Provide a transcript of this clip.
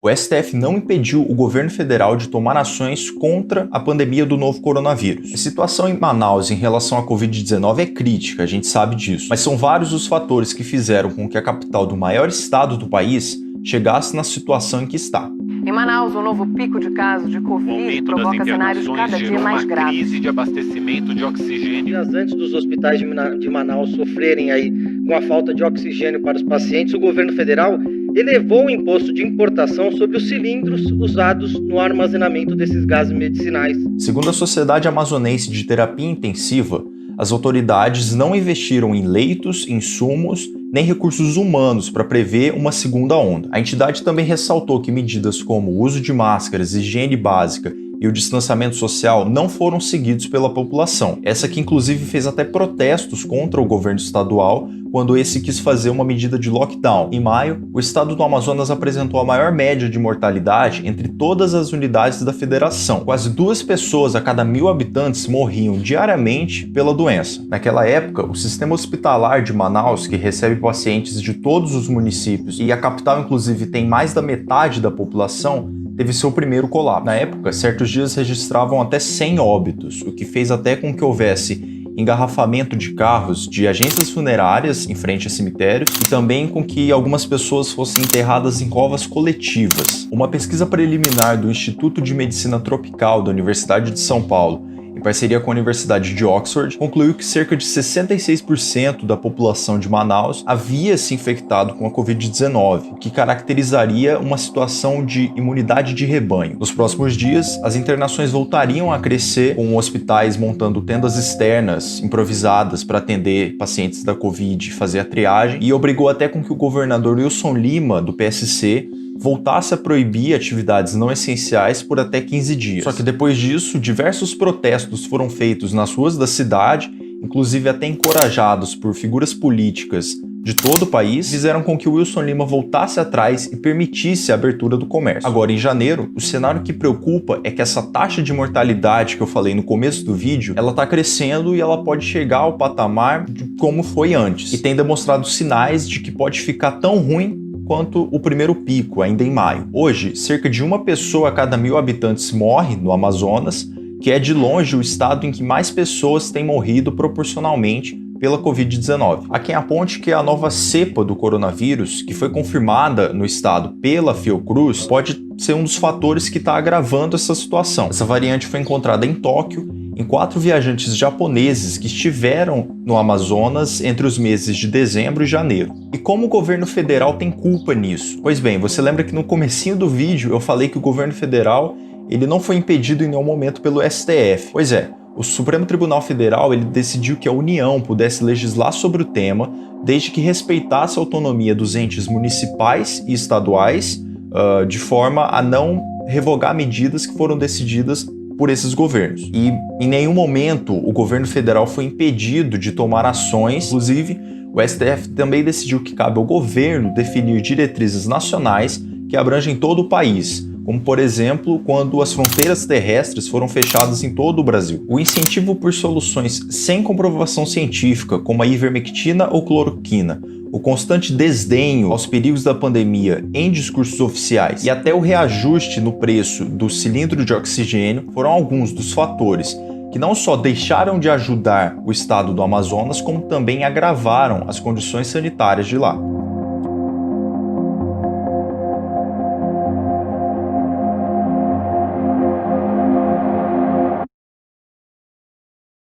O STF não impediu o governo federal de tomar ações contra a pandemia do novo coronavírus. A situação em Manaus em relação à Covid-19 é crítica, a gente sabe disso, mas são vários os fatores que fizeram com que a capital do maior estado do país chegasse na situação em que está. Em Manaus, o novo pico de casos de Covid provoca cenários cada dia mais graves. Crise de abastecimento de oxigênio. Dias antes dos hospitais de Manaus sofrerem aí com a falta de oxigênio para os pacientes, o governo federal elevou o imposto de importação sobre os cilindros usados no armazenamento desses gases medicinais. Segundo a Sociedade Amazonense de Terapia Intensiva, as autoridades não investiram em leitos, insumos, nem recursos humanos para prever uma segunda onda. A entidade também ressaltou que medidas como o uso de máscaras, higiene básica e o distanciamento social não foram seguidos pela população. Essa que inclusive fez até protestos contra o governo estadual quando esse quis fazer uma medida de lockdown. Em maio, o estado do Amazonas apresentou a maior média de mortalidade entre todas as unidades da federação. Quase 2 pessoas a cada 1.000 habitantes morriam diariamente pela doença. Naquela época, o sistema hospitalar de Manaus, que recebe pacientes de todos os municípios e a capital inclusive tem mais da metade da população, teve seu primeiro colapso. Na época, certos dias registravam até 100 óbitos, o que fez até com que houvesse engarrafamento de carros de agências funerárias em frente a cemitérios e também com que algumas pessoas fossem enterradas em covas coletivas. Uma pesquisa preliminar do Instituto de Medicina Tropical da Universidade de São Paulo, em parceria com a Universidade de Oxford, concluiu que cerca de 66% da população de Manaus havia se infectado com a Covid-19, o que caracterizaria uma situação de imunidade de rebanho. Nos próximos dias, as internações voltariam a crescer, com hospitais montando tendas externas improvisadas para atender pacientes da Covid e fazer a triagem, e obrigou até com que o governador Wilson Lima, do PSC, voltasse a proibir atividades não essenciais por até 15 dias. Só que depois disso, diversos protestos foram feitos nas ruas da cidade, inclusive até encorajados por figuras políticas de todo o país, fizeram com que o Wilson Lima voltasse atrás e permitisse a abertura do comércio. Agora, em janeiro, o cenário que preocupa é que essa taxa de mortalidade que eu falei no começo do vídeo, ela está crescendo e ela pode chegar ao patamar de como foi antes. E tem demonstrado sinais de que pode ficar tão ruim quanto o primeiro pico, ainda em maio. Hoje, cerca de 1 pessoa a cada 1.000 habitantes morre no Amazonas, que é de longe o estado em que mais pessoas têm morrido proporcionalmente pela Covid-19. Há quem aponte que a nova cepa do coronavírus, que foi confirmada no estado pela Fiocruz, pode ser um dos fatores que está agravando essa situação. Essa variante foi encontrada em Tóquio, em 4 viajantes japoneses que estiveram no Amazonas entre os meses de dezembro e janeiro. E como o governo federal tem culpa nisso? Pois bem, você lembra que no comecinho do vídeo eu falei que o governo federal ele não foi impedido em nenhum momento pelo STF. Pois é, o Supremo Tribunal Federal ele decidiu que a União pudesse legislar sobre o tema desde que respeitasse a autonomia dos entes municipais e estaduais, de forma a não revogar medidas que foram decididas por esses governos. E em nenhum momento o governo federal foi impedido de tomar ações. Inclusive, o STF também decidiu que cabe ao governo definir diretrizes nacionais que abrangem todo o país, como por exemplo, quando as fronteiras terrestres foram fechadas em todo o Brasil. O incentivo por soluções sem comprovação científica, como a ivermectina ou cloroquina, o constante desdenho aos perigos da pandemia em discursos oficiais e até o reajuste no preço do cilindro de oxigênio foram alguns dos fatores que não só deixaram de ajudar o estado do Amazonas, como também agravaram as condições sanitárias de lá.